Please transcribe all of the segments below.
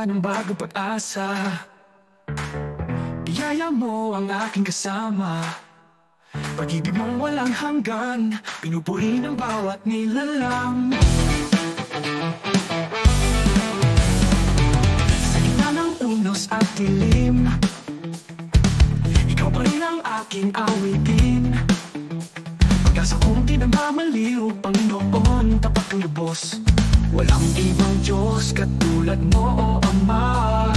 ka ng bagong pag-asa. Biyaya mo ang aking kasama. Pag-ibig mong walang hanggan, pinupuri ng bawat nilalang. Sa gitna ng unos at dilim, ikaw pa rin ang aking awitin. Pag-asa kong di namamaliw, Panginoon, tapat kang lubos. Walang ibang Diyos katulad mo, O Ama.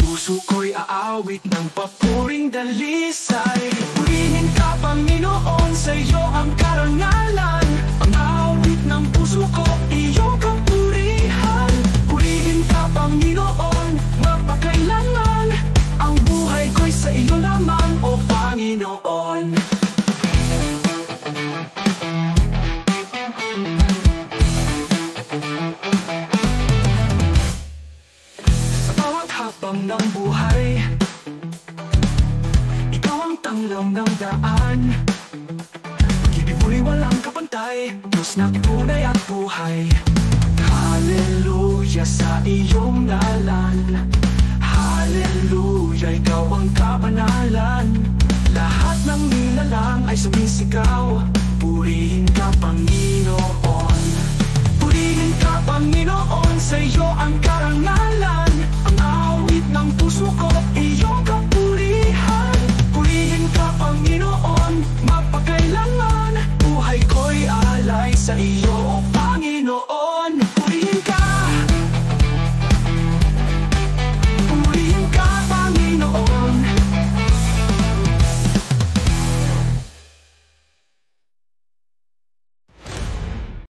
Puso ko'y aawit ng papuring dalisay. Purihin ka, Panginoon, sa iyo ang karangalan. Ang awit ng puso ko, iyong kapurihan. Purihin ka, Panginoon, mapakailanman. Ang buhay ko'y sa iyo lamang, O Panginoon. Habang ng buhay, ikaw ang tanglaw ng daan. Pag-ibig mo'y walang kapantay, Diyos na tunay at buhay. Hallelujah sa iyong ngalan. Hallelujah, ikaw ang kabanalan. Lahat ng nilalang ay sumisigaw. Purihin ka, Panginoon. Purihin ka, Panginoon, sa iyo ang karangalan. Ang awit ng puso ko, iyong kapurihan. Purihin ka, Panginoon, mapakailanman. Buhay ko'y alay sa iyo.